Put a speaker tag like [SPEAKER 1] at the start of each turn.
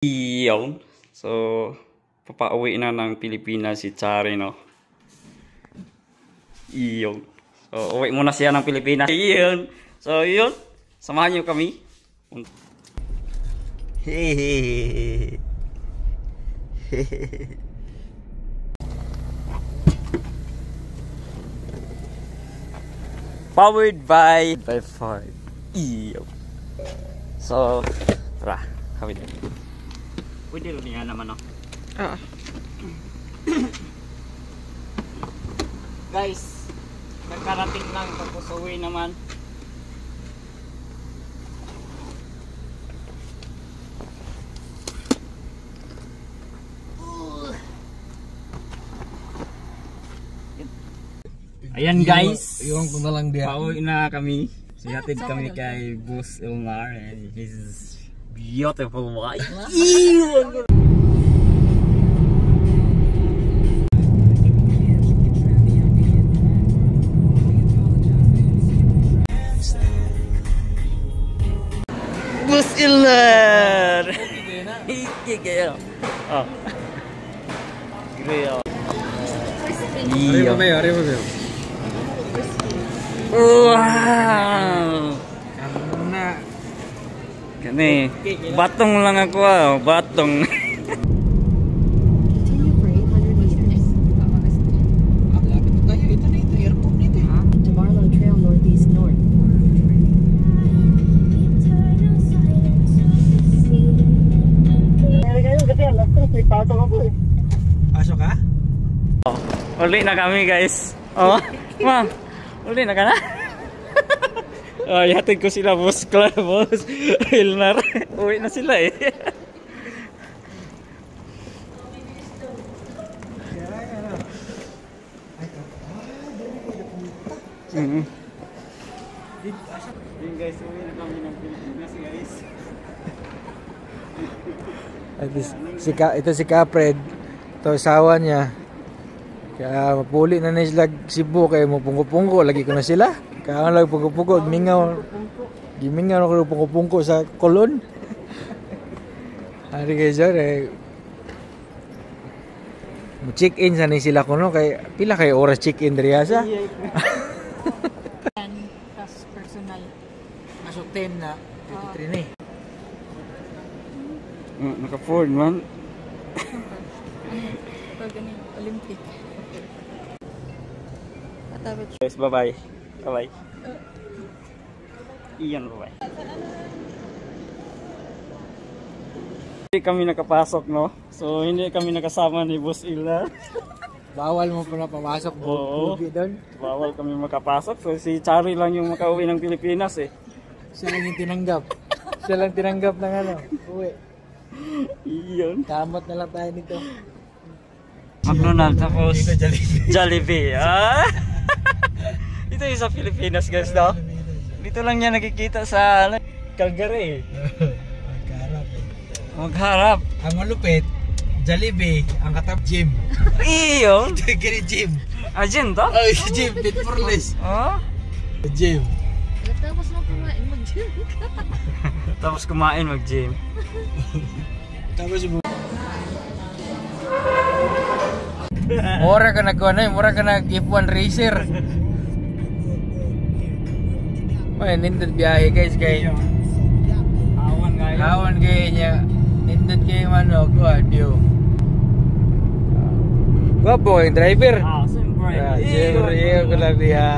[SPEAKER 1] Iyon. So, papauwi na ng Pilipinas si Chari, no? Iyon. So, uwi muna siya ng Pilipinas. Iyon. So, yun. Samahan niyo kami. Hehehe. Powered by 5. Iyon. So, tara. Kawin. Pwede rin nga naman, no? Guys, nagkarating lang tapos uwi naman. Ayan guys,
[SPEAKER 2] iwan ko na lang diya.
[SPEAKER 1] Pauwi na kami. Sihatid kami kay Boss Elmar and his beautiful wife. Boss Elmar. Iya. Oh. Iya.
[SPEAKER 2] Arriba veo.
[SPEAKER 1] Wow.
[SPEAKER 2] Karena
[SPEAKER 1] Kani, batong lang ako batong.
[SPEAKER 3] Continue for 800 meters.
[SPEAKER 2] lapit na tayo. Ito na ito, airport na ito.
[SPEAKER 3] To Barlow Trail northeast north.
[SPEAKER 2] Pasok ka?
[SPEAKER 1] Uli na kami guys. Oh, ma, uli na ka na. Oh, ihatid ko sila boss Elmar. Uwi na sila eh. Yun guys, uwi na kami ng Pilipinas guys.
[SPEAKER 2] Ito si Capred. Ito asawa niya. Kaya mapuli na sila Cebu kaya mo pungko-pungko lagi ko na sila. Kaya lang pungko-pungko gimingaw ako pungko-pungko sa kolon. Hari guys, mo check-in sa ni sila kuno kay pila kay oras check-in diri asa.
[SPEAKER 3] Tas personal.
[SPEAKER 2] Masuk 10 na 23 ni.
[SPEAKER 1] Naka-Ford man.
[SPEAKER 3] Pag Olympic.
[SPEAKER 1] Guys, bye-bye. Bye-bye. Iyan, bye-bye. Hindi kami nakapasok, no? So, hindi kami nakasama ni Boss Elmar.
[SPEAKER 2] Bawal mo pa na pumasok doon.
[SPEAKER 1] Bawal kami makapasok. So, si Chari lang yung makauwi ng Pilipinas, eh.
[SPEAKER 2] Siya lang yung tinanggap. Siya lang tinanggap ng uwi.
[SPEAKER 1] Iyon.
[SPEAKER 2] Kamot na lang tayo nito.
[SPEAKER 1] McDonald's, tapos
[SPEAKER 2] Jollibee.
[SPEAKER 1] Jollibee. Ah? Ito yung sa Pilipinas, guys, no? Dito lang niya nakikita sa Calgary. Magharap.
[SPEAKER 2] Ang malupit, Jollibee, ang katap gym.
[SPEAKER 1] Iyon.
[SPEAKER 2] Ito yung gym.
[SPEAKER 1] Gym to?
[SPEAKER 2] Oh, gym, fit for less.
[SPEAKER 1] Oh?
[SPEAKER 2] Gym.
[SPEAKER 3] Tapos mo kumain mag-gym ka.
[SPEAKER 1] Tapos kumain, mag-gym.
[SPEAKER 2] Tapos mo. Mura ka mura ka nag F1 racer. May nindot biyahe guys kay awan kayo niya. Nindot kayo view. Gwapo yung driver.
[SPEAKER 1] Ah, siyempre.
[SPEAKER 2] Siyempre, ko lang diya.